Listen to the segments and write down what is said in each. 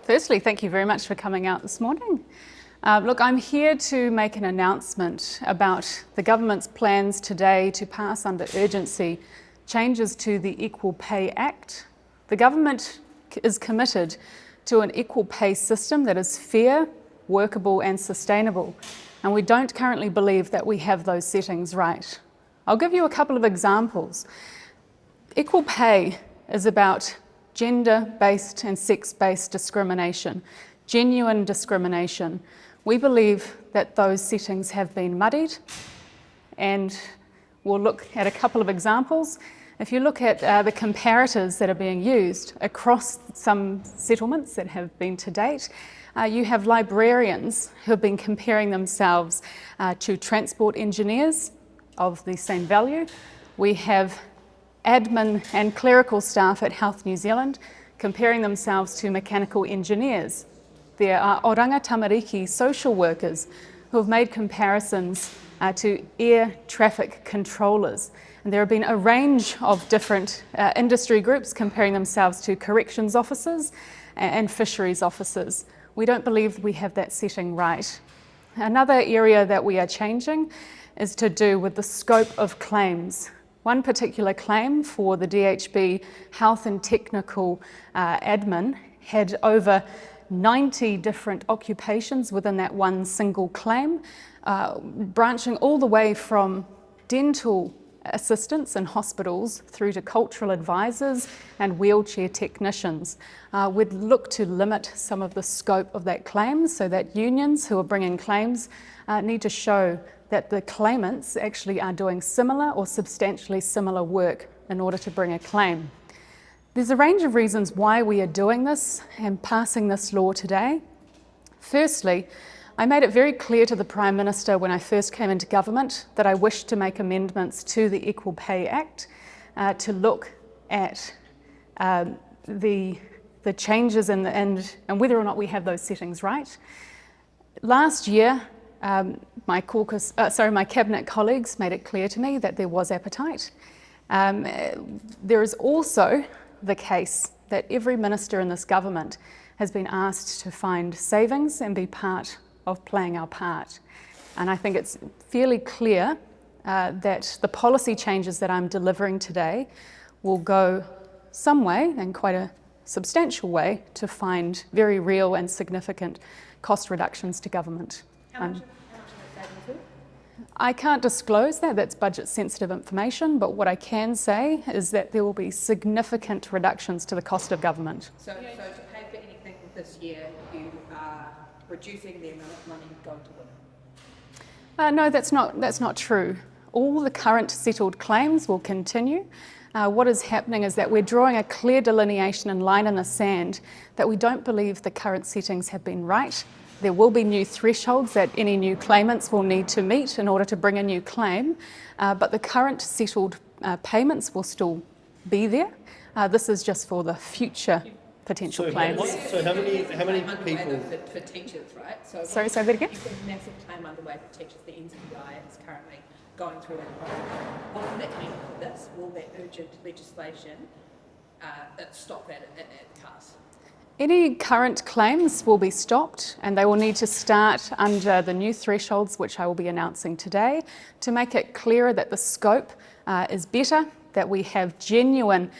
Firstly, thank you very much for coming out this morning. Look, I'm here to make an announcement about the government's plans today to pass under urgency changes to the Equal Pay Act. The government is committed to an equal pay system that is fair, workable and sustainable, and we don't currently believe that we have those settings right. I'll give you a couple of examples. Equal pay is about gender-based and sex-based discrimination, genuine discrimination. We believe that those settings have been muddied, and we'll look at a couple of examples. If you look at the comparators that are being used across some settlements that have been to date, you have librarians who have been comparing themselves to transport engineers of the same value. We have admin and clerical staff at Health New Zealand comparing themselves to mechanical engineers. There are oranga tamariki social workers who have made comparisons to air traffic controllers. And there have been a range of different industry groups comparing themselves to corrections officers and fisheries officers. We don't believe we have that setting right. Another area that we are changing is to do with the scope of claims. One particular claim for the DHB health and technical admin had over 90 different occupations within that one single claim, branching all the way from dental assistants in hospitals through to cultural advisors and wheelchair technicians. We'd look to limit some of the scope of that claim so that unions who are bringing claims need to show that the claimants actually are doing similar or substantially similar work in order to bring a claim. There's a range of reasons why we are doing this and passing this law today. Firstly, I made it very clear to the Prime Minister when I first came into government that I wished to make amendments to the Equal Pay Act to look at the changes and whether or not we have those settings right. Last year, my cabinet colleagues made it clear to me that there was appetite. There is also the case that every minister in this government has been asked to find savings and be part of playing our part. And I think it's fairly clear that the policy changes that I'm delivering today will go some way, and quite a substantial way, to find very real and significant cost reductions to government. How much of that savings? I can't disclose that, that's budget sensitive information, but what I can say is that there will be significant reductions to the cost of government. So to pay for anything this year, you are reducing the amount of money going to women? No, that's not true. All the current settled claims will continue. What is happening is that we're drawing a clear delineation and line in the sand that we don't believe the current settings have been right. There will be new thresholds that any new claimants will need to meet in order to bring a new claim, but the current settled payments will still be there. This is just for the future potential claims. So how many people? For teachers, right? So Sorry, say that again? You've got a massive claim underway for teachers. The NCI is currently going through that process. What will that mean for this? Will that urgent legislation stop that at CAS? Any current claims will be stopped, and they will need to start under the new thresholds, which I will be announcing today, to make it clearer that the scope is better, that we have genuine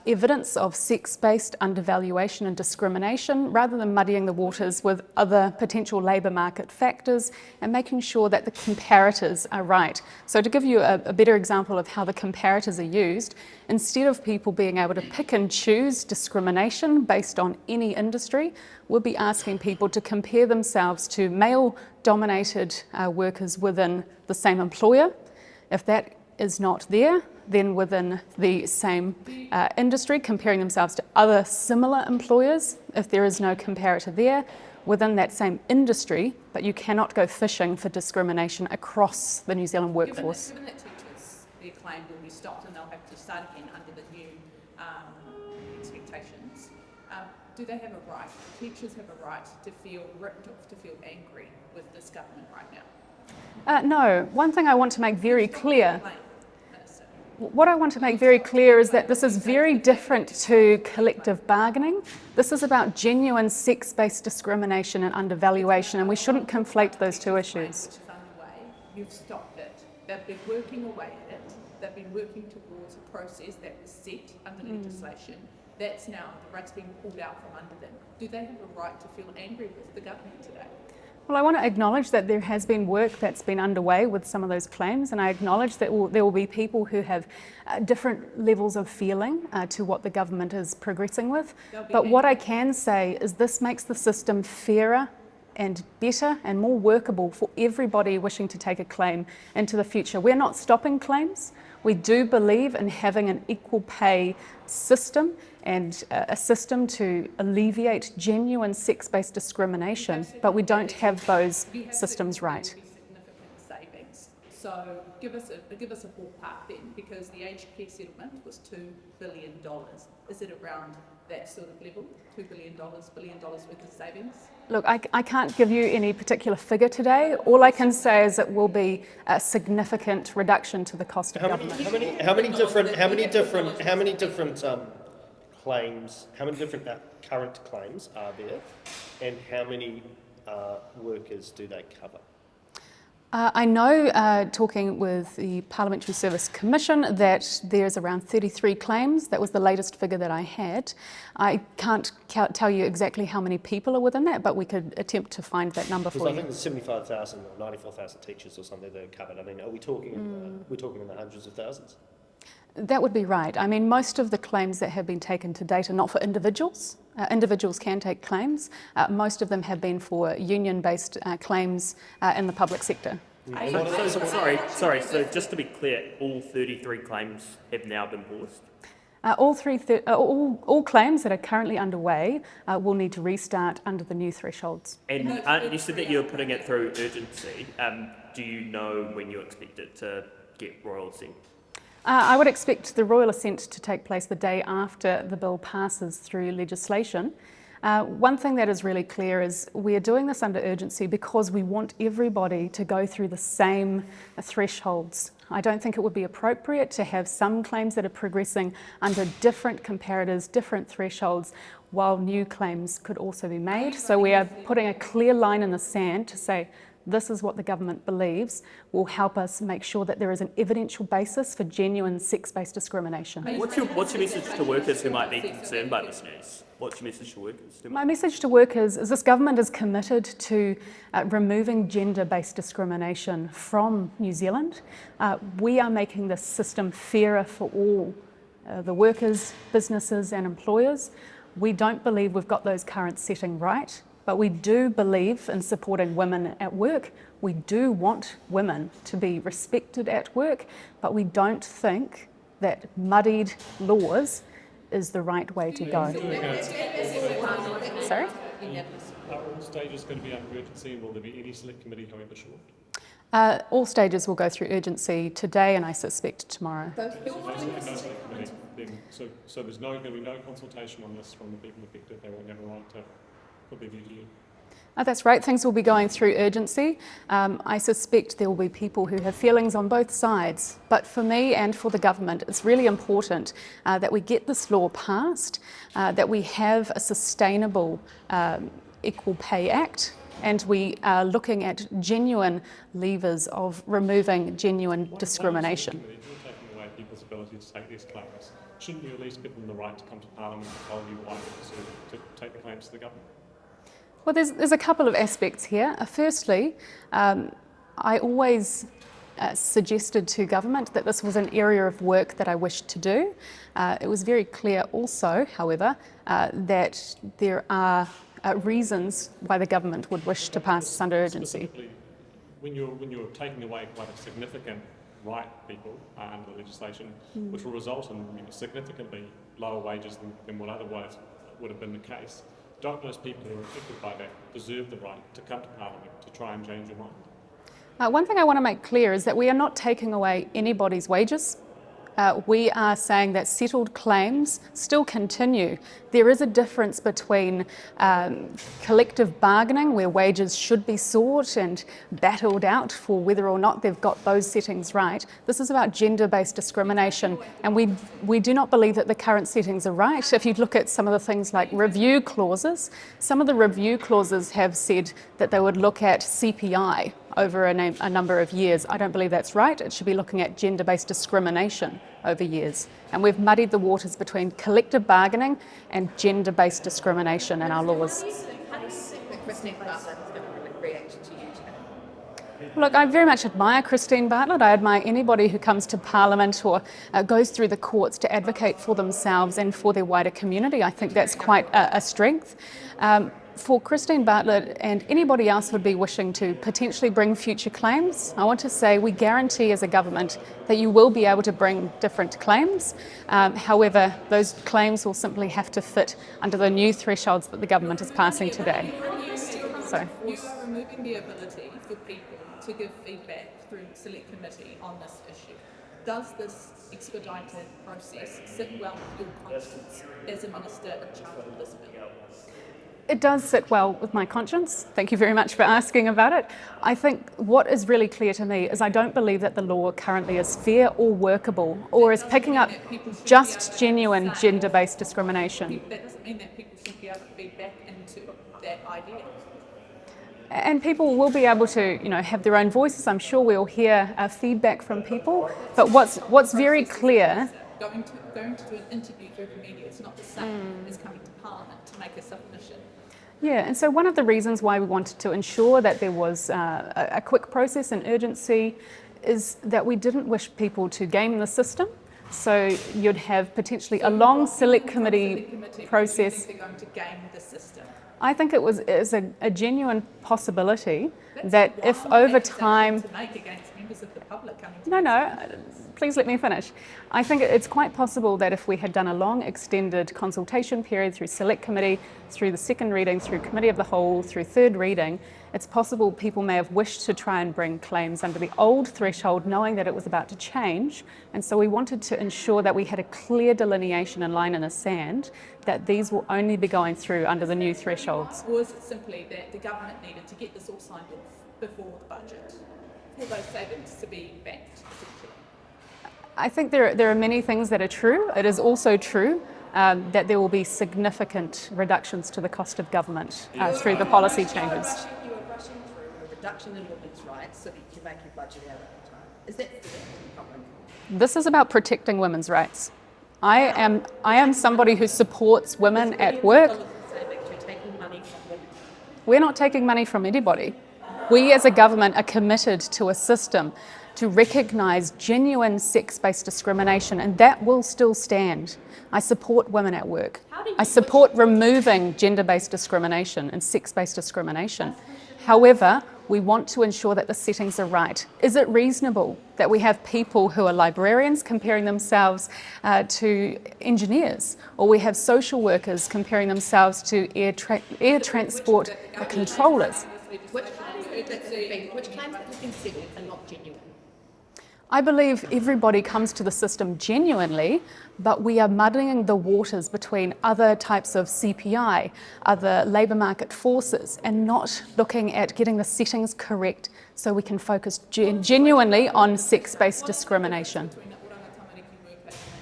evidence of sex-based undervaluation and discrimination, rather than muddying the waters with other potential labour market factors, and making sure that the comparators are right. So to give you a better example of how the comparators are used, instead of people being able to pick and choose discrimination based on any industry, we'll be asking people to compare themselves to male-dominated workers within the same employer. If that is not there, then within the same industry, comparing themselves to other similar employers. If there is no comparator there, within that same industry, but you cannot go fishing for discrimination across the New Zealand workforce. Given that teachers, their claim will be stopped and they'll have to start again under the new expectations, do they have a right, do teachers have a right to feel ripped off, to feel angry with this government right now? No. One thing I want to make very clear. What I want to make very clear is that this is very different to collective bargaining. This is about genuine sex-based discrimination and undervaluation, and we shouldn't conflate those two issues. Which is underway, you've stopped it. They've been working away at it. They've been working towards a process that was set under legislation. That's now, the rug's being pulled out from under them. Do they have a right to feel angry with the government today? Well, I want to acknowledge that there has been work that's been underway with some of those claims, and I acknowledge that there will be people who have different levels of feeling to what the government is progressing with. But what I can say is this makes the system fairer and better and more workable for everybody wishing to take a claim into the future. We're not stopping claims. We do believe in having an equal pay system and a system to alleviate genuine sex-based discrimination, but we don't have those systems right. Significant savings. So give us a ballpark then, because the aged care settlement was $2 billion. Is it around that sort of level, $2 billion worth of savings? Look, I can't give you any particular figure today. All I can say is it will be a significant reduction to the cost of government. How many different claims? How many different current claims are there, and how many workers do they cover? I know, talking with the Parliamentary Service Commission, that there's around 33 claims. That was the latest figure that I had. I can't tell you exactly how many people are within that, but we could attempt to find that number for you. I think there's 75,000 or 94,000 teachers or something that are covered. I mean, are we talking in the hundreds of thousands? That would be right. I mean, most of the claims that have been taken to date are not for individuals. Individuals can take claims. Most of them have been for union-based claims in the public sector. Sorry, so just to be clear, all 33 claims have now been paused? All claims that are currently underway will need to restart under the new thresholds. And you said that you were putting it through urgency. Do you know when you expect it to get royal assent? I would expect the royal assent to take place the day after the bill passes through legislation. One thing that is really clear is we are doing this under urgency because we want everybody to go through the same thresholds. I don't think it would be appropriate to have some claims that are progressing under different comparators, different thresholds, while new claims could also be made. So we are putting a clear line in the sand to say, this is what the government believes will help us make sure that there is an evidential basis for genuine sex-based discrimination. What's your message to workers who might be concerned by this news? What's your message to workers? My message to workers is this government is committed to removing gender-based discrimination from New Zealand. We are making this system fairer for all the workers, businesses and employers. We don't believe we've got those current setting right. But we do believe in supporting women at work. We do want women to be respected at work, but we don't think that muddied laws is the right way to go. Sorry? Are all stages going to be under urgency, and will there be any select committee, however short? All stages will go through urgency today and I suspect tomorrow. So there's going to be no consultation on this from the people affected. They won't have a right to put their view to you. That's right, things will be going through urgency. I suspect there will be people who have feelings on both sides, but for me and for the government it's really important that we get this law passed, that we have a sustainable Equal Pay Act, and we are looking at genuine levers of removing genuine discrimination. If you're taking away people's ability to take these claims, shouldn't you at least give them the right to come to Parliament and tell you why they deserve to take the claims to the government? Well, there's a couple of aspects here. Firstly, I always suggested to government that this was an area of work that I wished to do. It was very clear also, however, that there are reasons why the government would wish to pass this under urgency. Specifically, when you're taking away quite a significant right people under the legislation, which will result in significantly lower wages than what otherwise would have been the case. Don't those people who are affected by that deserve the right to come to Parliament to try and change your mind? One thing I want to make clear is that we are not taking away anybody's wages. we are saying that settled claims still continue. There is a difference between collective bargaining, where wages should be sought and battled out for whether or not they've got those settings right. This is about gender-based discrimination, and we do not believe that the current settings are right. If you look at some of the things like review clauses, some of the review clauses have said that they would look at CPI over a number of years. I don't believe that's right. It should be looking at gender-based discrimination over years. And we've muddied the waters between collective bargaining and gender-based discrimination in our laws. How do you think that Kristine Bartlett is going to react to you today? Look, I very much admire Kristine Bartlett. I admire anybody who comes to Parliament or goes through the courts to advocate for themselves and for their wider community. I think that's quite a strength. For Kristine Bartlett and anybody else who would be wishing to potentially bring future claims, I want to say we guarantee as a government that you will be able to bring different claims. However, those claims will simply have to fit under the new thresholds that the government is passing today. So. You are removing the ability for people to give feedback through select committee on this issue. Does this expedited process sit well with your conscience as a minister in charge of this bill? It does sit well with my conscience. Thank you very much for asking about it. I think what is really clear to me is I don't believe that the law currently is fair or workable or is picking up just genuine gender-based discrimination. That doesn't mean that people should be able to feed back into that idea. And people will be able to, have their own voices. I'm sure we'll hear feedback from people. But what's very clear. Going to do an interview through the media is not the same as coming to Parliament to make a submission. Yeah, and so one of the reasons why we wanted to ensure that there was a quick process and urgency is that we didn't wish people to game the system. So you'd have potentially a long select committee process. They're going to game the system. I think it is a genuine possibility that if over time. To make against members of the public coming to No, please let me finish. I think it's quite possible that if we had done a long extended consultation period through select committee, through the second reading, through committee of the whole, through third reading, it's possible people may have wished to try and bring claims under the old threshold knowing that it was about to change. And so we wanted to ensure that we had a clear delineation and line in the sand that these will only be going through under the new thresholds. Or is it simply that the government needed to get this all signed off before the budget for those savings to be banked, essentially? I think there are many things that are true. It is also true that there will be significant reductions to the cost of government through the policy changes. You are rushing through a reduction in women's rights so that you can make your budget out at the time. Is that fair to the public? This is about protecting women's rights. I am somebody who supports women at work. We're not taking money from anybody. We as a government are committed to a system to recognise genuine sex-based discrimination, and that will still stand. I support women at work. I support removing gender-based discrimination and sex-based discrimination. However, we want to ensure that the settings are right. Is it reasonable that we have people who are librarians comparing themselves to engineers, or we have social workers comparing themselves to air transport controllers? Which claims that have been settled are not genuine? I believe everybody comes to the system genuinely, but we are muddying the waters between other types of CPI, other labour market forces, and not looking at getting the settings correct so we can focus genuinely on sex-based discrimination.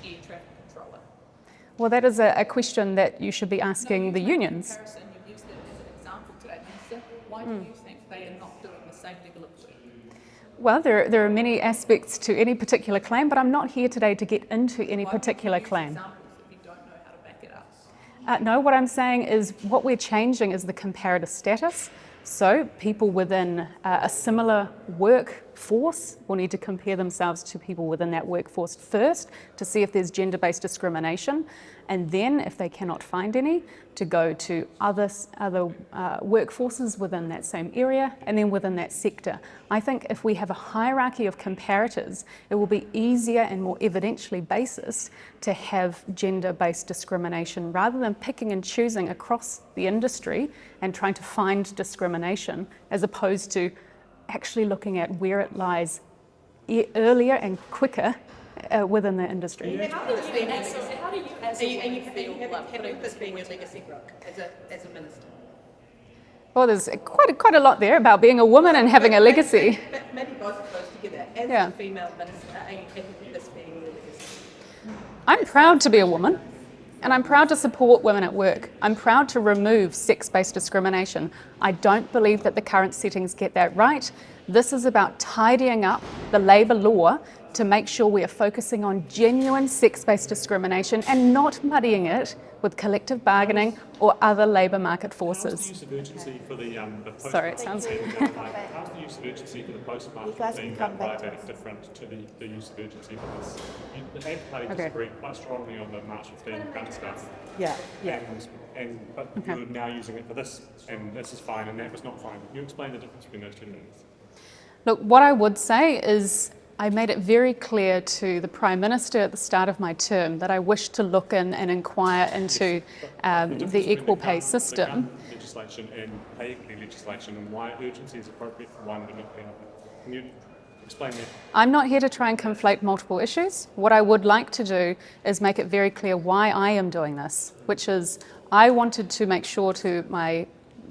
Air traffic controller. Well, that is a question that you should be asking the unions. You've used it as an example today, Minister. Why do you think they are not doing the same level of work? Well, there are many aspects to any particular claim, but I'm not here today to get into any particular claim. Examples if you don't know how to back it up. No, what I'm saying is what we're changing is the comparative status. So people within a similar workforce will need to compare themselves to people within that workforce first to see if there's gender-based discrimination, and then if they cannot find any, to go to other workforces within that same area and then within that sector. I think if we have a hierarchy of comparators, it will be easier and more evidentially basis to have gender-based discrimination rather than picking and choosing across the industry and trying to find discrimination, as opposed to actually looking at where it lies earlier and quicker within the industry. How do you feel like putting this being your legacy, Brooke, as a minister? Well, there's quite a lot there about being a woman and having a legacy. But maybe both of those together. As Yeah. a female minister, are you happy with this being your legacy? I'm proud to be a woman, and I'm proud to support women at work. I'm proud to remove sex-based discrimination. I don't believe that the current settings get that right. This is about tidying up the labour law to make sure we are focusing on genuine sex-based discrimination and not muddying it with collective bargaining or other labour market How's the forces. use of urgency for the post? Sorry, it sounds- How's the use of urgency for the post-market guys being can come done by back to that different to the use of urgency for this? The ACT Party Okay. disagreed quite strongly on the March 15 gun stuff. Yeah, yeah. But you're now using it for this, and this is fine, and that was not fine. Can you explain the difference between those two things? Look, what I would say is I made it very clear to the Prime Minister at the start of my term that I wish to look in and inquire into difference the between equal pay the system. gun legislation and pay equity legislation, and why urgency is appropriate for one but not the other. Can you explain that? I'm not here to try and conflate multiple issues. What I would like to do is make it very clear why I am doing this, which is I wanted to make sure to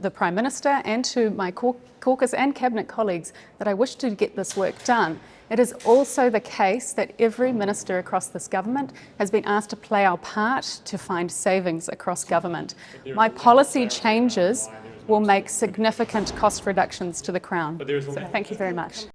the Prime Minister and to my caucus and cabinet colleagues that I wish to get this work done. It is also the case that every minister across this government has been asked to play our part to find savings across government. My policy changes will make significant cost reductions to the Crown. But there is So thank you very much.